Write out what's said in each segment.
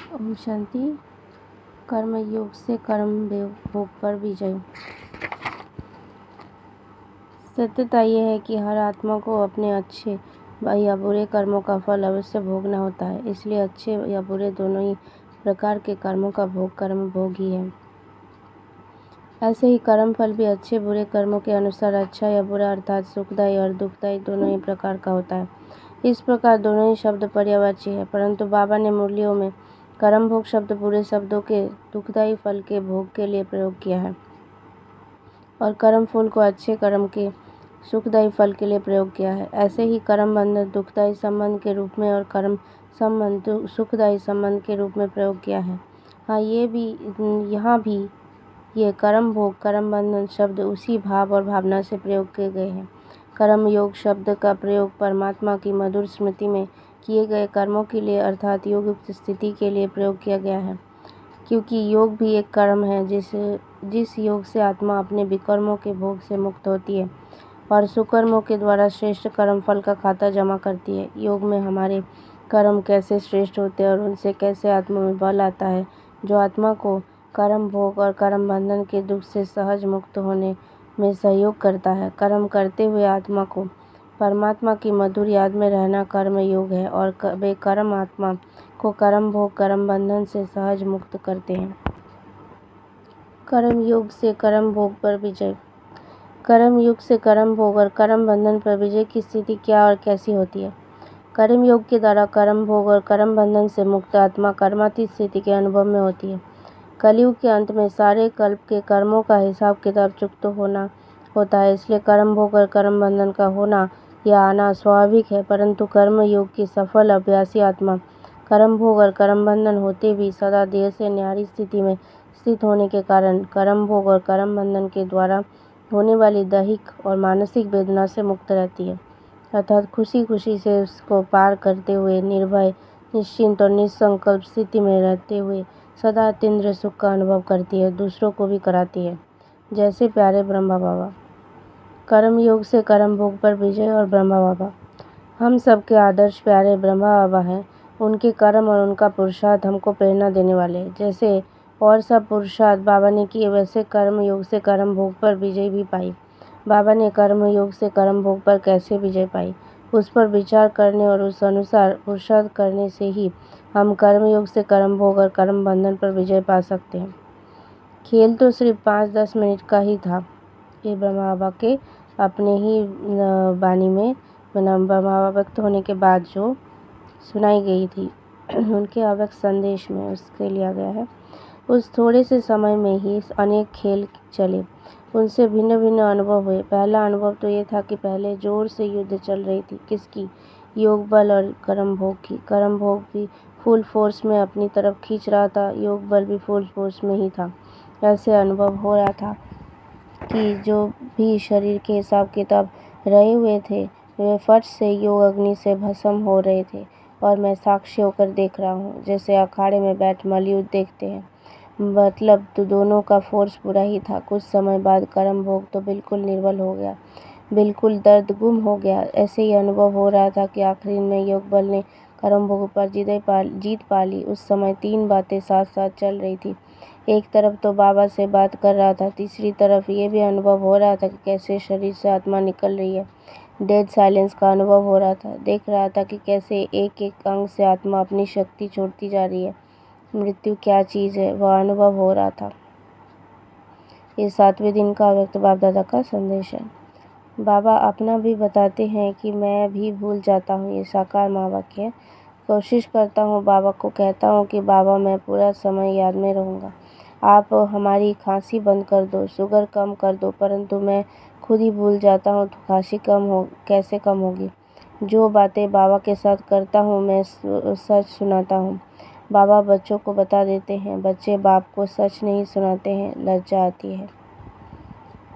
ओम शांति। कर्म योग से कर्म भोग पर विजय। सत्यता यह है कि हर आत्मा को अपने अच्छे या बुरे कर्मों का फल अवश्य भोगना होता है। इसलिए अच्छे या बुरे दोनों ही प्रकार के कर्मों का भोग कर्म भोग ही है। ऐसे ही कर्म फल भी अच्छे बुरे कर्मों के अनुसार अच्छा या बुरा अर्थात सुखदायी और दुखदायी दोनों ही प्रकार का होता है। इस प्रकार दोनों ही शब्द पर्यायवाची है, परंतु बाबा ने मुरलियों में कर्म भोग शब्द बुरे शब्दों के दुखदायी फल के भोग के लिए प्रयोग किया है और कर्म फूल को अच्छे कर्म के सुखदायी फल के लिए प्रयोग किया है। ऐसे ही कर्म बंधन दुखदायी संबंध के रूप में और कर्म संबंध सुखदायी संबंध के रूप में प्रयोग किया है। हाँ, यहाँ भी ये कर्म भोग कर्म बंधन शब्द उसी भाव और भावना से प्रयोग किए गए हैं। कर्म योग शब्द का प्रयोग परमात्मा की मधुर स्मृति में किए गए कर्मों के लिए अर्थात योग युक्त स्थिति के लिए प्रयोग किया गया है, क्योंकि योग भी एक कर्म है जिस योग से आत्मा अपने विकर्मों के भोग से मुक्त होती है और सुकर्मों के द्वारा श्रेष्ठ कर्म फल का खाता जमा करती है। योग में हमारे कर्म कैसे श्रेष्ठ होते हैं और उनसे कैसे आत्मा में बल आता है जो आत्मा को कर्म भोग और कर्म बंधन के दुख से सहज मुक्त होने में सहयोग करता है। कर्म करते हुए आत्मा को परमात्मा की मधुर याद में रहना कर्म योग है और वे कर्म आत्मा को कर्म भोग कर्म बंधन से सहज मुक्त करते हैं। कर्म योग से कर्म भोग पर विजय। कर्म योग से कर्म भोग और कर्म बंधन पर विजय की स्थिति क्या और कैसी होती है? कर्म योग के द्वारा कर्म भोग और कर्म बंधन से मुक्त आत्मा कर्मातीत स्थिति के अनुभव में होती है। कलयुग के अंत में सारे कल्प के कर्मों का हिसाब किताब चुकत होना होता है, इसलिए कर्म भोग और कर्म बंधन का होना या आना स्वाभाविक है। परंतु कर्म योग की सफल अभ्यासी आत्मा कर्म भोग और कर्म बंधन होते भी सदा देह से न्यारी स्थिति में स्थित होने के कारण कर्म भोग और कर्म बंधन के द्वारा होने वाली दैहिक और मानसिक वेदना से मुक्त रहती है, अर्थात खुशी खुशी से उसको पार करते हुए निर्भय निश्चिंत और निसंकल्प स्थिति में रहते हुए सदा अतीन्द्रिय सुख का अनुभव करती है, दूसरों को भी कराती है। जैसे प्यारे ब्रह्मा बाबा। कर्म योग से कर्म भोग पर विजय और ब्रह्मा बाबा। हम सबके आदर्श प्यारे ब्रह्मा बाबा हैं। उनके कर्म और उनका पुरुषार्थ हमको प्रेरणा देने वाले हैं। जैसे और सब पुरुषार्थ बाबा ने किए, वैसे कर्म योग से कर्म भोग पर विजय भी पाई। बाबा ने कर्म योग से कर्म भोग पर कैसे विजय पाई, उस पर विचार करने और उस अनुसार पुरुषार्थ करने से ही हम कर्म योग से कर्म भोग और कर्म बंधन पर विजय पा सकते हैं। खेल तो सिर्फ 5-10 मिनट का ही था। ये ब्रह्मा बाबा के अपने ही वाणी में ब्रह्मा बाबा व्यक्त होने के बाद जो सुनाई गई थी उनके अव्यक्त संदेश में उसके लिया गया है। उस थोड़े से समय में ही अनेक खेल चले, उनसे भिन्न भिन्न अनुभव हुए। पहला अनुभव तो ये था कि पहले जोर से युद्ध चल रही थी, किसकी? योग बल और कर्म भोग की। कर्म भोग भी फुल फोर्स में अपनी तरफ खींच रहा था, योग बल भी फुल फोर्स में ही था। ऐसे अनुभव हो रहा था कि जो भी शरीर के हिसाब किताब रहे हुए थे वे फट से योग अग्नि से भस्म हो रहे थे और मैं साक्षी होकर देख रहा हूँ, जैसे अखाड़े में बैठ मल्लयुद्ध देखते हैं। मतलब तो दोनों का फोर्स पूरा ही था। कुछ समय बाद कर्म भोग तो बिल्कुल निर्बल हो गया, बिल्कुल दर्द गुम हो गया। ऐसे ही अनुभव हो रहा था कि आखिरी में योग बल ने कर्म भोग पर जीत पा ली। उस समय 3 बातें साथ साथ चल रही थी। एक तरफ तो बाबा से बात कर रहा था, तीसरी तरफ ये भी अनुभव हो रहा था कि कैसे शरीर से आत्मा निकल रही है। डेड साइलेंस का अनुभव हो रहा था। देख रहा था कि कैसे एक एक अंग से आत्मा अपनी शक्ति छोड़ती जा रही है। मृत्यु क्या चीज़ है, वह अनुभव हो रहा था। ये 7वें दिन का व्यक्त बाप दादा का संदेश है। बाबा अपना भी बताते हैं कि मैं भी भूल जाता हूँ। ये साकार महावाक्य है। कोशिश करता हूँ, बाबा को कहता हूँ कि बाबा मैं पूरा समय याद में रहूँगा। आप हमारी खांसी बंद कर दो, शुगर कम कर दो, परंतु मैं खुद ही भूल जाता हूँ तो खांसी कैसे कम होगी। जो बातें बाबा के साथ करता हूँ मैं सच सुनाता हूँ। बाबा बच्चों को बता देते हैं, बच्चे बाप को सच नहीं सुनाते हैं, लज्जा आती है।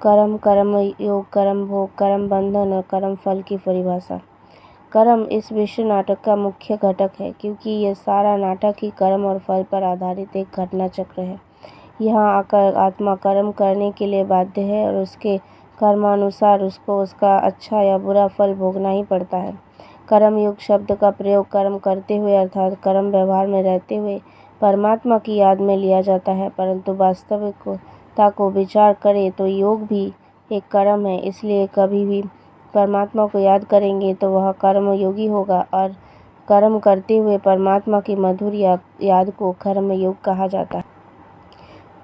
कर्म योग कर्म भोग कर्म बंधन और कर्म फल की परिभाषा। कर्म इस विश्व नाटक का मुख्य घटक है, क्योंकि यह सारा नाटक ही कर्म और फल पर आधारित एक घटना चक्र है। यहाँ आकर आत्मा कर्म करने के लिए बाध्य है और उसके कर्मानुसार उसको उसका अच्छा या बुरा फल भोगना ही पड़ता है। कर्म योग शब्द का प्रयोग कर्म करते हुए अर्थात कर्म व्यवहार में रहते हुए परमात्मा की याद में लिया जाता है, परंतु वास्तविकता को विचार करें तो योग भी एक कर्म है। इसलिए कभी भी परमात्मा को याद करेंगे तो वह कर्म योगी होगा, और कर्म करते हुए परमात्मा की मधुर याद को कर्म योग कहा जाता है।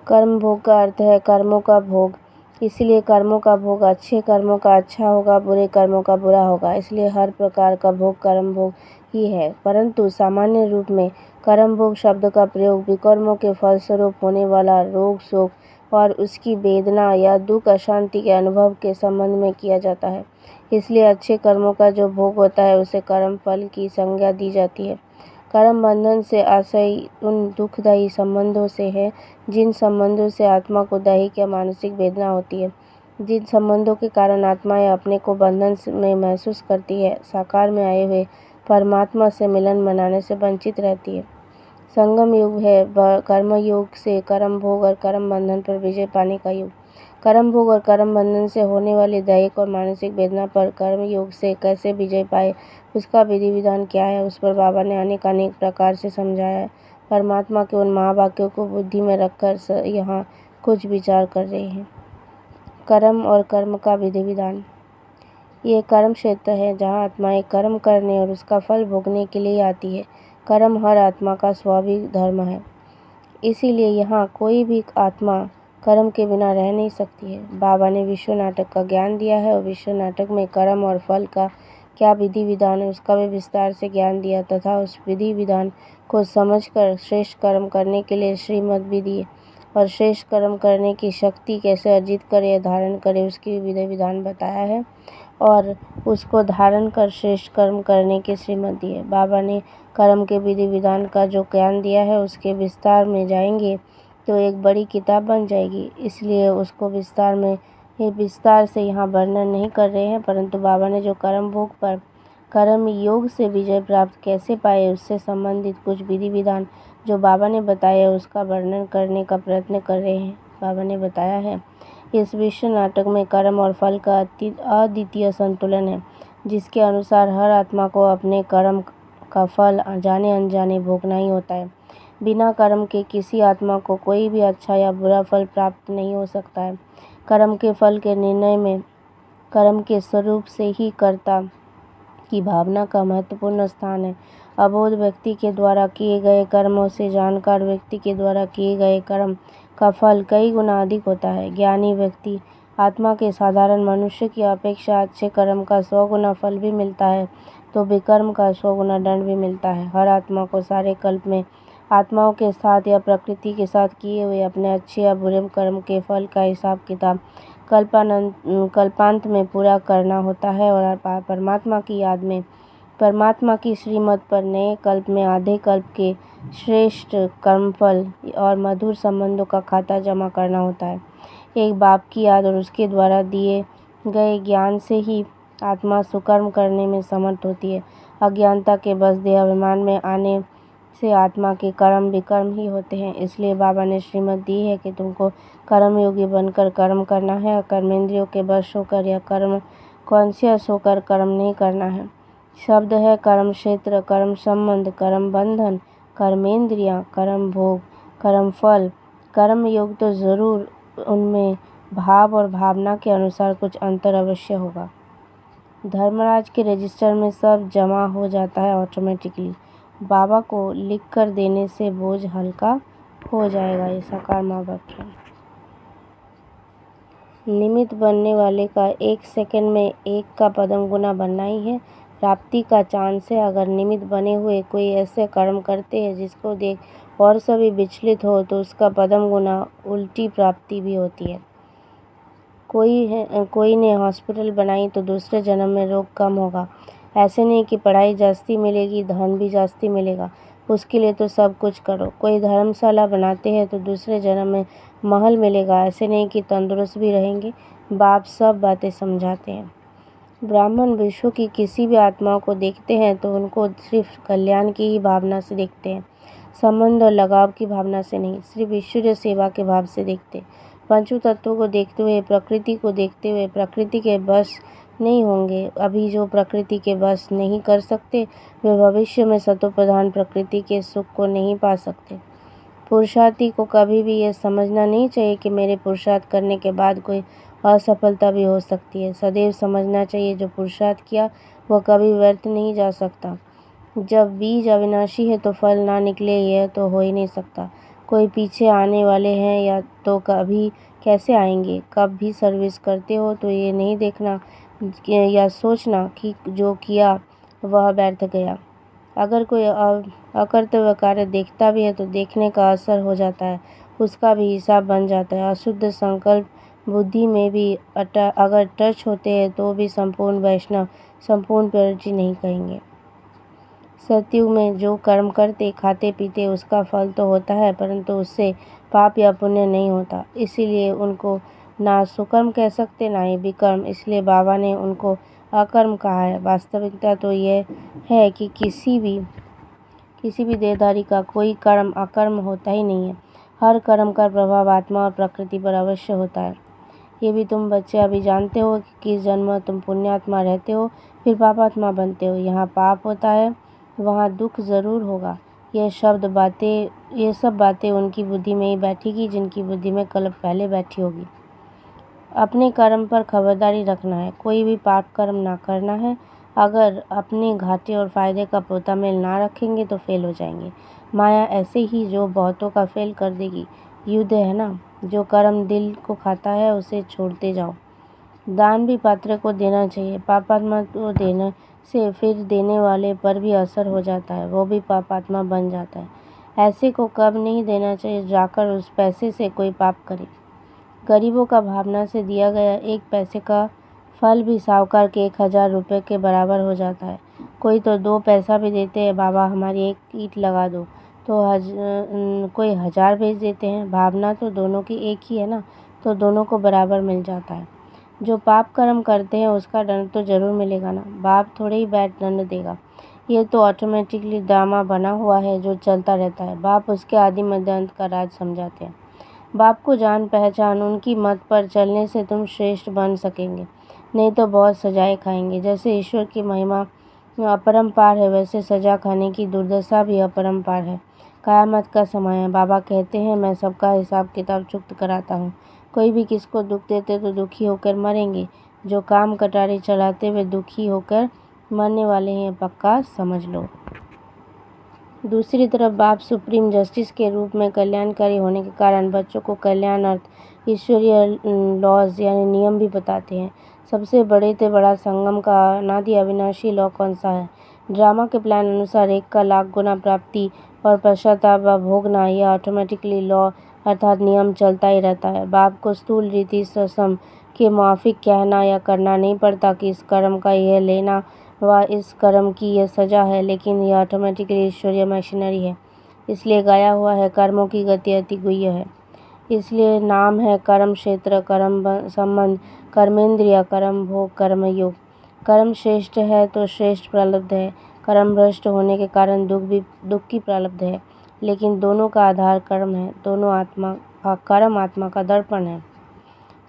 कर्म भोग का अर्थ है कर्मों का भोग। इसलिए कर्मों का भोग अच्छे कर्मों का अच्छा होगा, बुरे कर्मों का बुरा होगा। इसलिए हर प्रकार का भोग कर्म भोग ही है। परंतु सामान्य रूप में कर्म भोग शब्द का प्रयोग विकर्मों के फलस्वरूप होने वाला रोग, शोक और उसकी वेदना या दुख, अशांति के अनुभव के संबंध में किया जाता है। इसलिए अच्छे कर्मों का जो भोग होता है उसे कर्म फल की संज्ञा दी जाती है। कर्म बंधन से आशय उन दुखदायी संबंधों से है जिन संबंधों से आत्मा को दैहिक या मानसिक वेदना होती है, जिन संबंधों के कारण आत्माएं अपने को बंधन में महसूस करती है, साकार में आए हुए परमात्मा से मिलन मनाने से वंचित रहती है। संगम युग है कर्म योग से कर्म भोग और कर्म बंधन पर विजय पाने का युग। कर्म भोग और कर्म बंधन से होने वाली दैहिक और मानसिक वेदना पर कर्म योग से कैसे विजय पाए, उसका विधि विधान क्या है, उस पर बाबा ने अनेक प्रकार से समझाया है। परमात्मा के उन महावाक्यों को बुद्धि में रखकर यहाँ कुछ विचार कर रहे हैं। कर्म और कर्म का विधि विधान। ये कर्म क्षेत्र है जहाँ आत्माएं कर्म करने और उसका फल भोगने के लिए आती है। कर्म हर आत्मा का स्वाभाविक धर्म है, इसीलिए यहाँ कोई भी आत्मा कर्म के बिना रह नहीं सकती है। बाबा ने विश्व नाटक का ज्ञान दिया है और विश्व नाटक में कर्म और फल का क्या विधि विधान है उसका भी विस्तार से ज्ञान दिया, तथा उस विधि विधान को समझकर श्रेष्ठ कर्म करने के लिए श्रीमत भी दिए, और श्रेष्ठ कर्म करने की शक्ति कैसे अर्जित करे या धारण करे उसकी विधि विधान बताया है, और उसको धारण कर श्रेष्ठ कर्म करने की श्रीमत दी है। बाबा ने कर्म के विधि विधान का जो ज्ञान दिया है उसके विस्तार में जाएंगे तो एक बड़ी किताब बन जाएगी, इसलिए उसको विस्तार से यहाँ वर्णन नहीं कर रहे हैं। परंतु बाबा ने जो कर्म भोग पर कर्म योग से विजय प्राप्त कैसे पाए उससे संबंधित कुछ विधि विधान जो बाबा ने बताया उसका वर्णन करने का प्रयत्न कर रहे हैं। बाबा ने बताया है, इस विश्व नाटक में कर्म और फल का अद्वितीय संतुलन है, जिसके अनुसार हर आत्मा को अपने कर्म का फल जाने अनजाने भोगना ही होता है। बिना कर्म के किसी आत्मा को कोई भी अच्छा या बुरा फल प्राप्त नहीं हो सकता है। कर्म के फल के निर्णय में कर्म के स्वरूप से ही कर्ता की भावना का महत्वपूर्ण स्थान है। अबोध व्यक्ति के द्वारा किए गए कर्मों से जानकार व्यक्ति के द्वारा किए गए कर्म का फल कई गुना अधिक होता है। ज्ञानी व्यक्ति आत्मा के साधारण मनुष्य की अपेक्षा अच्छे कर्म का 100 गुना फल भी मिलता है तो विकर्म का 100 गुना दंड भी मिलता है। हर आत्मा को सारे कल्प में आत्माओं के साथ या प्रकृति के साथ किए हुए अपने अच्छे या बुरे कर्म के फल का हिसाब किताब कल्पांत में पूरा करना होता है, और परमात्मा की याद में परमात्मा की श्रीमत पर नए कल्प में आधे कल्प के श्रेष्ठ कर्मफल और मधुर संबंधों का खाता जमा करना होता है। एक बाप की याद और उसके द्वारा दिए गए ज्ञान से ही आत्मा सुकर्म करने में समर्थ होती है। अज्ञानता के बस देहाभिमान में आने से आत्मा के कर्म विकर्म ही होते हैं। इसलिए बाबा ने श्रीमत दी है कि तुमको कर्मयोगी बनकर कर्म करना है, और कर्मेंद्रियों के वश होकर या कर्म कॉन्शियस होकर कर्म नहीं करना है। शब्द है कर्म क्षेत्र, कर्म संबंध, कर्म बंधन, कर्मेंद्रियां, कर्म भोग, कर्म फल, कर्म योग, तो जरूर उनमें भाव और भावना के अनुसार कुछ अंतर अवश्य होगा। धर्मराज के रजिस्टर में सब जमा हो जाता है ऑटोमेटिकली। बाबा को लिख कर देने से बोझ हल्का हो जाएगा। ये साकार माँ वाक्य। निमित्त बनने वाले का 1 सेकंड में 1 का पदम गुना बनना ही है। प्राप्ति का चांस है। अगर निमित्त बने हुए कोई ऐसे कर्म करते हैं जिसको देख और सभी विचलित हो तो उसका पदम गुना उल्टी प्राप्ति भी होती है। कोई ने हॉस्पिटल बनाई तो दूसरे जन्म में रोग कम होगा। ऐसे नहीं कि पढ़ाई जास्ती मिलेगी, धन भी जास्ती मिलेगा, उसके लिए तो सब कुछ करो। कोई धर्मशाला बनाते हैं तो दूसरे जन्म में महल मिलेगा, ऐसे नहीं कि तंदुरुस्त भी रहेंगे। बाप सब बातें समझाते हैं। ब्राह्मण विश्व की किसी भी आत्माओं को देखते हैं तो उनको सिर्फ कल्याण की ही भावना से देखते हैं, संबंध और लगाव की भावना से नहीं, सिर्फ ईश्वरीय सेवा के भाव से देखते। पंचू तत्वों को देखते हुए, प्रकृति को देखते हुए प्रकृति के बस नहीं होंगे। अभी जो प्रकृति के बस नहीं कर सकते वे भविष्य में सतो प्रधान प्रकृति के सुख को नहीं पा सकते। पुरुषार्थी को कभी भी ये समझना नहीं चाहिए कि मेरे पुरुषार्थ करने के बाद कोई असफलता भी हो सकती है। सदैव समझना चाहिए जो पुरुषार्थ किया वह कभी व्यर्थ नहीं जा सकता। जब बीज अविनाशी है तो फल ना निकले यह तो हो ही नहीं सकता। कोई पीछे आने वाले हैं या तो कभी कैसे आएंगे। कब भी सर्विस करते हो तो ये नहीं देखना या सोचना कि जो किया वह व्यर्थ गया। अगर कोई अकर्तव्य कार्य देखता भी है तो देखने का असर हो जाता है, उसका भी हिसाब बन जाता है। अशुद्ध संकल्प बुद्धि में भी अगर टच होते हैं तो भी संपूर्ण वैष्णव संपूर्ण प्योरिटी नहीं कहेंगे। सतयुग में जो कर्म करते खाते पीते उसका फल तो होता है, परंतु उससे पाप या पुण्य नहीं होता। इसीलिए उनको ना सुकर्म कह सकते ना ही विकर्म। इसलिए बाबा ने उनको अकर्म कहा है। वास्तविकता तो यह है कि किसी भी देहधारी का कोई कर्म अकर्म होता ही नहीं है। हर कर्म का प्रभाव आत्मा और प्रकृति पर अवश्य होता है। ये भी तुम बच्चे अभी जानते हो कि किस जन्म तुम पुण्यात्मा रहते हो फिर पापात्मा बनते हो। यहाँ पाप होता है वहाँ दुख जरूर होगा। ये सब बातें उनकी बुद्धि में ही बैठेगी जिनकी बुद्धि में कल पहले बैठी होगी। अपने कर्म पर खबरदारी रखना है, कोई भी पाप कर्म ना करना है। अगर अपने घाटे और फायदे का पोता मेल ना रखेंगे तो फेल हो जाएंगे। माया ऐसे ही जो बहुतों का फेल कर देगी। युद्ध है ना, जो कर्म दिल को खाता है उसे छोड़ते जाओ। दान भी पात्र को देना चाहिए। पापात्मा को देने से फिर देने वाले पर भी असर हो जाता है, वो भी पापात्मा बन जाता है। ऐसे को कब नहीं देना चाहिए जाकर उस पैसे से कोई पाप करे। गरीबों का भावना से दिया गया एक पैसे का फल भी साहूकार के 1000 रुपये के बराबर हो जाता है। कोई तो 2 पैसा भी देते हैं, बाबा हमारी एक ईंट लगा दो, तो कोई 1000 भेज देते हैं। भावना तो दोनों की एक ही है ना, तो दोनों को बराबर मिल जाता है। जो पाप कर्म करते हैं उसका दंड तो जरूर मिलेगा ना, बाप थोड़े ही बैठ दंड देगा। ये तो ऑटोमेटिकली ड्रामा बना हुआ है जो चलता रहता है। बाप उसके आदि मध्य अंत का राज समझाते हैं। बाप को जान पहचान, उनकी मत पर चलने से तुम श्रेष्ठ बन सकेंगे, नहीं तो बहुत सजाएं खाएंगे। जैसे ईश्वर की महिमा अपरंपार है वैसे सजा खाने की दुर्दशा भी अपरंपार है। कयामत का समय है। बाबा कहते हैं मैं सबका हिसाब किताब चुक्त कराता हूँ। कोई भी किसको दुख देते तो दुखी होकर मरेंगे। जो काम कटारे चलाते हुए दुखी होकर मरने वाले हैं पक्का समझ लो। दूसरी तरफ बाप सुप्रीम जस्टिस के रूप में कल्याणकारी होने के कारण बच्चों को कल्याण अर्थ ईश्वरीय लॉज यानी नियम भी बताते हैं। सबसे बड़े से बड़ा संगम का अनादि अविनाशी लॉ कौन सा है। ड्रामा के प्लान अनुसार 1 का लाख गुना प्राप्ति और पश्चाताप व भोगना, यह ऑटोमेटिकली लॉ अर्थात नियम चलता ही रहता है। बाप को स्थूल रीति ससम के मुआफिक कहना या करना नहीं पड़ता कि इस कर्म का यह लेना व इस कर्म की यह सजा है, लेकिन यह ऑटोमेटिकली ईश्वरीय मशीनरी है। इसलिए गाया हुआ है कर्मों की गति अति गुह्य है। इसलिए नाम है कर्म क्षेत्र, कर्म संबंध, कर्मेंद्रिय, कर्म भोग, कर्म योग। कर्म श्रेष्ठ है तो श्रेष्ठ प्रारब्ध है। कर्म भ्रष्ट होने के कारण दुख की प्रारब्ध है। लेकिन दोनों का आधार कर्म है। दोनों कर्म आत्मा का दर्पण है।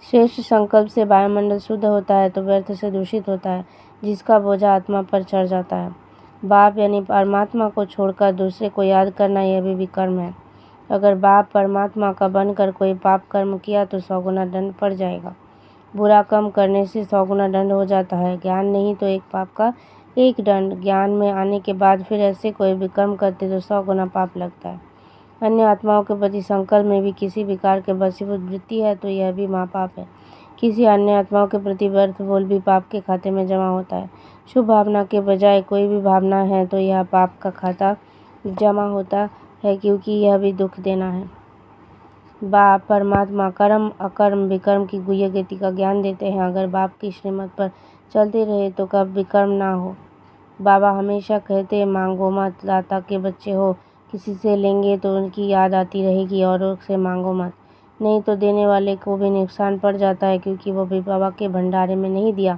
श्रेष्ठ संकल्प से वायुमंडल शुद्ध होता है तो व्यर्थ से दूषित होता है, जिसका बोझा आत्मा पर चढ़ जाता है। बाप यानी परमात्मा को छोड़कर दूसरे को याद करना यह भी कर्म है। अगर बाप परमात्मा का बनकर कोई पाप कर्म किया तो 100 गुना दंड पड़ जाएगा। बुरा कर्म करने से 100 गुना दंड हो जाता है। ज्ञान नहीं तो एक पाप का एक दंड। ज्ञान में आने के बाद फिर ऐसे कोई भी कर्म करते तो 100 गुना पाप लगता है। अन्य आत्माओं के प्रति संकल्प में भी किसी विकार के वशीभूत वृत्ति है तो यह भी महापाप है। किसी अन्य आत्माओं के प्रति व्यर्थ बोल भी पाप के खाते में जमा होता है। शुभ भावना के बजाय कोई भी भावना है तो यह पाप का खाता जमा होता है, क्योंकि यह भी दुख देना है। बाप परमात्मा कर्म अकर्म विकर्म की गुह्य गति का ज्ञान देते हैं। अगर बाप की श्रीमत पर चलते रहे तो कब विकर्म ना हो। बाबा हमेशा कहते मांगो मत, दाता के बच्चे हो, किसी से लेंगे तो उनकी याद आती रहेगी, औरों से मांगो मत, नहीं तो देने वाले को भी नुकसान पड़ जाता है, क्योंकि वो भी बाबा के भंडारे में नहीं दिया।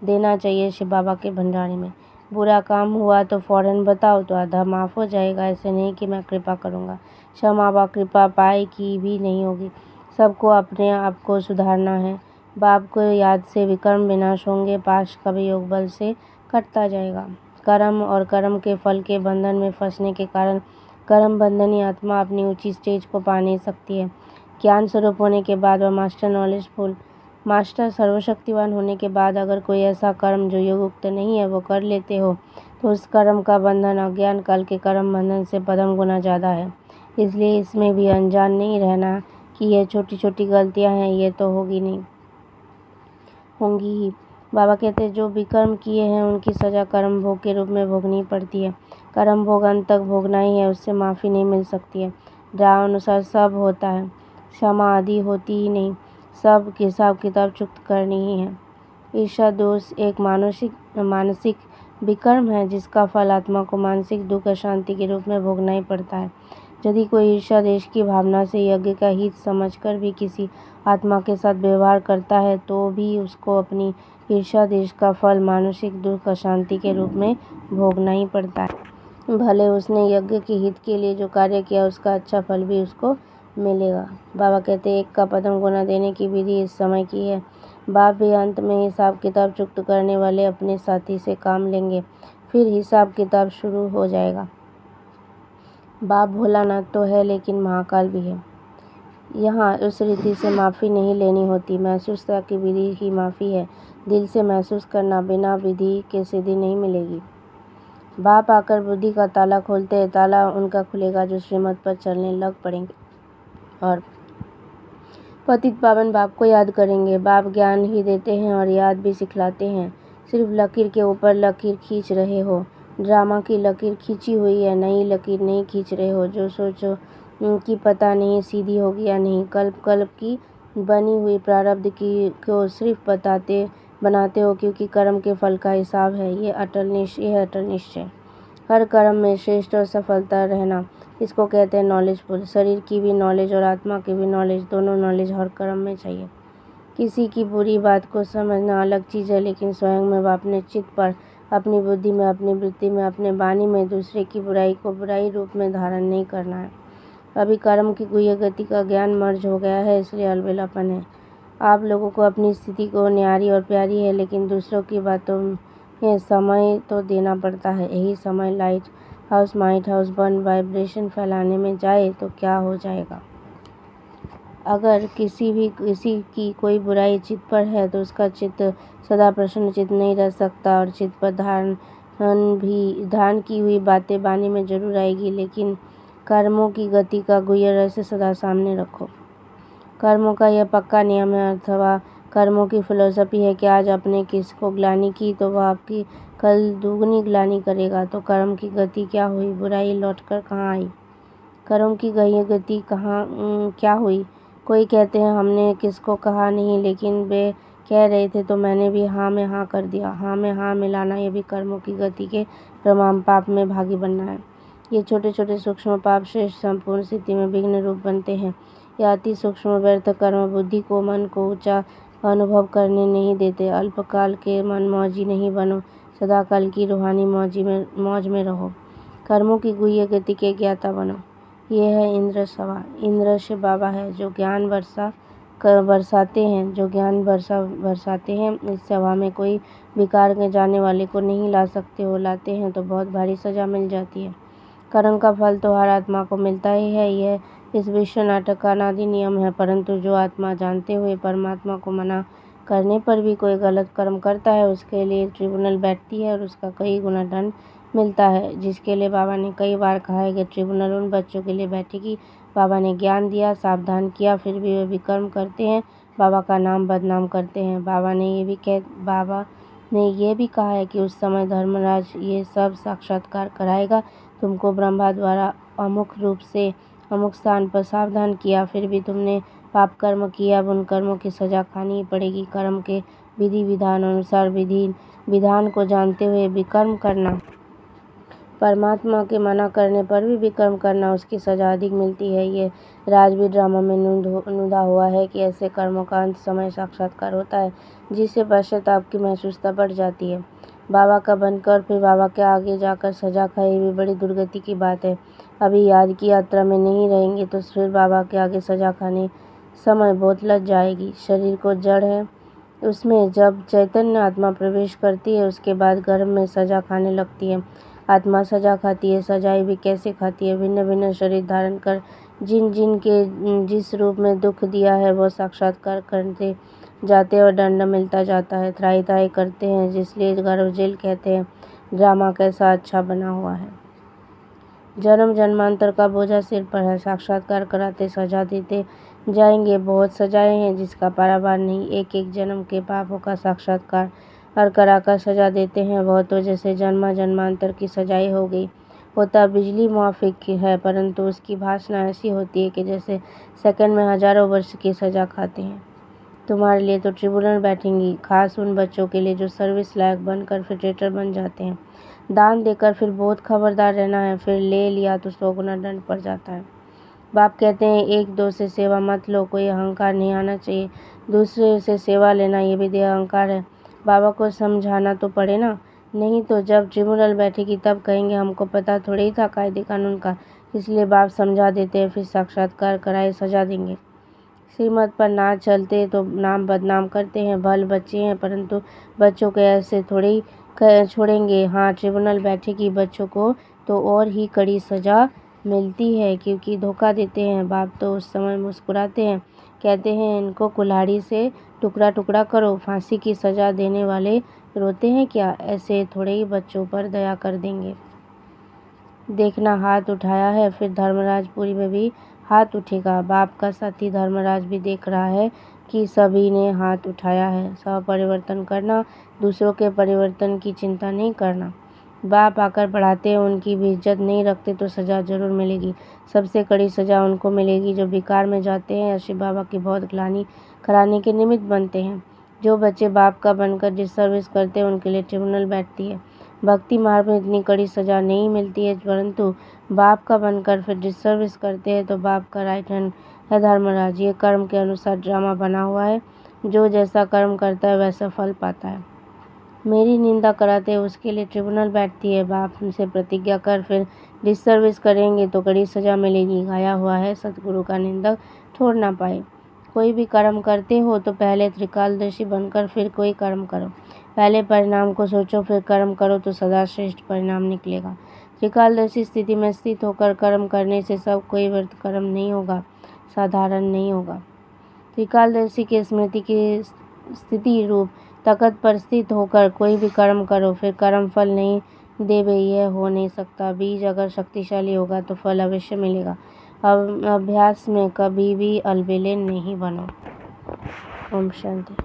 देना चाहिए शिव बाबा के भंडारे में। बुरा काम हुआ तो फौरन बताओ तो आधा माफ़ हो जाएगा। ऐसे नहीं कि मैं कृपा करूँगा, क्षमा व कृपा पाए की भी नहीं होगी। सबको अपने आप को सुधारना है। बाप को याद से विकर्म विनाश होंगे। पाश का भी योग बल से कटता जाएगा। कर्म और कर्म के फल के बंधन में फंसने के कारण कर्म बंधनी आत्मा अपनी ऊंची स्टेज को पा नहीं सकती है। ज्ञान स्वरूप होने के बाद वह मास्टर नॉलेजफुल, मास्टर सर्वशक्तिवान होने के बाद अगर कोई ऐसा कर्म जो योगयुक्त नहीं है वो कर लेते हो तो उस कर्म का बंधन अज्ञान काल के कर्म बंधन से पदम गुना ज़्यादा है। इसलिए इसमें भी अनजान नहीं रहना कि ये छोटी छोटी गलतियां हैं, ये तो होंगी ही। बाबा कहते हैं जो विकर्म किए हैं उनकी सजा कर्म भोग के रूप में भोगनी पड़ती है। कर्म भोग अंत तक भोगना ही है, उससे माफ़ी नहीं मिल सकती है। राह अनुसार सब होता है, क्षमा आदि होती ही नहीं, सब हिसाब किताब चुक्त करनी ही है। ईर्ष्या दोष एक मानसिक विकर्म है जिसका फल आत्मा को मानसिक दुख अशांति के रूप में भोगना ही पड़ता है। यदि कोई ईर्ष्या देश की भावना से यज्ञ का हित समझकर भी किसी आत्मा के साथ व्यवहार करता है तो भी उसको अपनी ईर्ष्या देश का फल मानसिक दुख अशांति के रूप में भोगना ही पड़ता है। भले उसने यज्ञ के हित के लिए जो कार्य किया उसका अच्छा फल भी उसको मिलेगा। बाबा कहते हैं एक का पदम गुना देने की विधि इस समय की है। बाप भी अंत में हिसाब किताब चुक्त करने वाले अपने साथी से काम लेंगे, फिर हिसाब किताब शुरू हो जाएगा। बाप भोलानाथ तो है लेकिन महाकाल भी है। यहाँ उस रीति से माफ़ी नहीं लेनी होती, महसूसता की विधि ही माफ़ी है। दिल से महसूस करना, बिना विधि के सिद्धि नहीं मिलेगी। बाप आकर बुद्धि का ताला खोलते हैं, ताला उनका खुलेगा जो श्रीमत पर चलने लग पड़ेंगे और पतित पावन बाप को याद करेंगे। बाप ज्ञान ही देते हैं और याद भी सिखलाते हैं। सिर्फ लकीर के ऊपर लकीर खींच रहे हो, ड्रामा की लकीर खींची हुई है, नई लकीर नहीं खींच रहे हो जो सोचो कि पता नहीं सीधी होगी या नहीं। कल्प कल्प की बनी हुई प्रारब्ध की को सिर्फ बनाते हो क्योंकि कर्म के फल का हिसाब है। ये अटल निश्चय। हर कर्म में श्रेष्ठ और सफलता रहना, इसको कहते हैं नॉलेजफुल। शरीर की भी नॉलेज और आत्मा की भी नॉलेज, दोनों नॉलेज हर कर्म में चाहिए। किसी की बुरी बात को समझना अलग चीज़ है, लेकिन स्वयं में व अपने चित्त पर, अपनी बुद्धि में, अपनी वृत्ति में, अपने वाणी में दूसरे की बुराई को बुराई रूप में धारण नहीं करना है। अभी कर्म की गुह्य गति का ज्ञान मर्ज हो गया है, इसलिए अलबेलापन है। आप लोगों को अपनी स्थिति को न्यारी और प्यारी है, लेकिन दूसरों की बातों में समय तो देना पड़ता है। यही समय लाइट हाउस माइट हाउस बन वाइब्रेशन फैलाने में जाए तो क्या हो जाएगा। अगर किसी की कोई बुराई चित्त पर है तो उसका चित्त सदा प्रसन्न चित्त नहीं रह सकता और चित्त पर धारण की हुई बातें वाणी में जरूर आएगी, लेकिन कर्मों की गति का गुह्य रहस्य सदा सामने रखो। कर्मों का यह पक्का नियम है अथवा कर्मों की फिलॉसफी है कि आज आपने किसको ग्लानि की तो वह आपकी कल दुगनी ग्लानि करेगा। तो कर्म की गति क्या हुई, बुराई लौटकर कहाँ आई। कर्म की गई गति क्या हुई। कोई कहते हैं हमने किसको कहा नहीं, लेकिन वे कह रहे थे तो मैंने भी हाँ में हाँ कर दिया। हाँ में हाँ मिलाना ये भी कर्मों की गति के प्रमाण पाप में भागी बनना है। ये छोटे छोटे सूक्ष्म पाप श्रेष्ठ संपूर्ण स्थिति में विघ्न रूप बनते हैं। यह अति सूक्ष्म व्यर्थ कर्म बुद्धि को, मन को ऊंचा अनुभव करने नहीं देते। अल्पकाल के मनमौजी नहीं बनो, सदाकाल की रूहानी मौज में रहो। कर्मों की गुह्य गति के ज्ञाता बनो। ये है इंद्र सभा। इंद्र से बाबा है जो ज्ञान बरसाते हैं, बरसाते हैं। इस सभा में कोई विकार के जाने वाले को नहीं ला सकते हो, लाते हैं तो बहुत भारी सजा मिल जाती है। कर्म का फल तो हर आत्मा को मिलता ही है, यह इस विश्व नाटक का अनादि नियम है। परंतु जो आत्मा जानते हुए परमात्मा को मना करने पर भी कोई गलत कर्म करता है उसके लिए ट्रिब्यूनल बैठती है और उसका कई गुना दंड मिलता है, जिसके लिए बाबा ने कई बार कहा है कि ट्रिब्यूनल उन बच्चों के लिए बैठेगी। बाबा ने ज्ञान दिया, सावधान किया, फिर भी वे विकर्म करते हैं, बाबा का नाम बदनाम करते हैं। बाबा ने ये भी कहा है कि उस समय धर्मराज ये सब साक्षात्कार कराएगा। तुमको ब्रह्मा द्वारा अमुक रूप से अमुक स्थान पर सावधान किया, फिर भी तुमने पाप कर्म किया, अब उन कर्मों की सजा खानी ही पड़ेगी। कर्म के विधि विधान अनुसार विधान को जानते हुए विकर्म करना, परमात्मा के मना करने पर भी विकर्म करना, उसकी सजा अधिक मिलती है। ये राजवीर ड्रामा में नुदा हुआ है कि ऐसे कर्मों का अंत समय साक्षात्कार होता है, जिससे पश्चाताप की महसूसता बढ़ जाती है। बाबा का बनकर फिर बाबा के आगे जाकर सजा खाई भी बड़ी दुर्गति की बात है। अभी याद की यात्रा में नहीं रहेंगे तो फिर बाबा के आगे सजा खाने समय बहुत लग जाएगी। शरीर को जड़ है, उसमें जब चैतन्य आत्मा प्रवेश करती है उसके बाद गर्भ में सजा खाने लगती है। आत्मा सजा खाती है, सजाएं भी कैसे खाती है। भिन्न भिन्न शरीर धारण कर जिन जिन के जिस रूप में दुख दिया है वो साक्षात्कार करते जाते और दंड मिलता जाता है। त्राही त्राही करते हैं, जिसलिए गर्भ जेल कहते हैं। ड्रामा कैसा अच्छा बना हुआ है। जन्म जन्मांतर का बोझा सिर पर है, साक्षात्कार कराते सजा देते जाएंगे। बहुत सजाएं हैं जिसका पारावार नहीं, एक एक जन्म के पापों का साक्षात्कार और कराकर सजा देते हैं। वह तो जैसे जन्म जन्मांतर की सजाई हो गई। होता बिजली मुआफिक है, परंतु उसकी भाषा ऐसी होती है कि जैसे सेकंड में हजारों वर्ष की सजा खाते हैं। तुम्हारे लिए तो ट्रिब्यूनल बैठेंगी, खास उन बच्चों के लिए जो सर्विस लायक बनकर फिर ट्रेटर बन जाते हैं। दान देकर फिर बहुत खबरदार रहना है, फिर ले लिया तो 100 गुना दंड पड़ जाता है। बाप कहते हैं एक दो से सेवा मत लो, कोई अहंकार नहीं आना चाहिए। दूसरे से सेवा लेना ये भी देह अहंकार है। बाबा को समझाना तो पड़े ना, नहीं तो जब ट्रिब्यूनल बैठेगी तब कहेंगे हमको पता थोड़े ही था कायदे कानून का। इसलिए बाप समझा देते हैं, फिर साक्षात्कार कराए सजा देंगे। श्रीमत पर ना चलते तो नाम बदनाम करते हैं। भल बच्चे हैं, परंतु बच्चों को ऐसे थोड़े ही छोड़ेंगे। हाँ, ट्रिब्यूनल बैठेगी बच्चों को तो और ही कड़ी सजा मिलती है, क्योंकि धोखा देते हैं। बाप तो उस समय मुस्कुराते हैं, कहते हैं इनको कुल्हाड़ी से टुकड़ा टुकड़ा करो। फांसी की सजा देने वाले रोते हैं क्या? ऐसे थोड़े ही बच्चों पर दया कर देंगे। देखना, हाथ उठाया है, फिर धर्मराजपुरी में भी हाथ उठेगा। बाप का साथी धर्मराज भी देख रहा है कि सभी ने हाथ उठाया है। स्व परिवर्तन करना, दूसरों के परिवर्तन की चिंता नहीं करना। बाप आकर पढ़ाते हैं, उनकी भी इज्जत नहीं रखते तो सजा जरूर मिलेगी। सबसे कड़ी सजा उनको मिलेगी जो विकार में जाते हैं या शिव बाबा की बहुत ग्लानि कराने के निमित्त बनते हैं। जो बच्चे बाप का बनकर डिसर्विस करते हैं उनके लिए ट्रिब्यूनल बैठती है। भक्ति मार्ग में इतनी कड़ी सजा नहीं मिलती है, परंतु बाप का बनकर फिर डिसर्विस करते हैं तो बाप का राइट हैंड है धर्मराज। ये कर्म के अनुसार ड्रामा बना हुआ है, जो जैसा कर्म करता है वैसा फल पाता है। मेरी निंदा कराते हैं उसके लिए ट्रिब्यूनल बैठती है। बाप से प्रतिज्ञा कर फिर डिसर्विस करेंगे तो कड़ी सजा मिलेगी। गाया हुआ है सतगुरु का निंदक छोड़ ना पाए। कोई भी कर्म करते हो तो पहले त्रिकालदर्शी बनकर फिर कोई कर्म करो। पहले परिणाम को सोचो फिर कर्म करो तो सदा श्रेष्ठ परिणाम निकलेगा। त्रिकालदर्शी स्थिति में स्थित होकर कर्म करने से सब कोई व्यर्थ कर्म नहीं होगा, साधारण नहीं होगा। त्रिकालदर्शी की स्मृति की स्थिति रूप तखत पर स्थित होकर कोई भी कर्म करो, फिर कर्म फल नहीं देवे यह हो नहीं सकता। बीज अगर शक्तिशाली होगा तो फल अवश्य मिलेगा। अब अभ्यास में कभी भी अलबेले नहीं बनो। ओम शांति।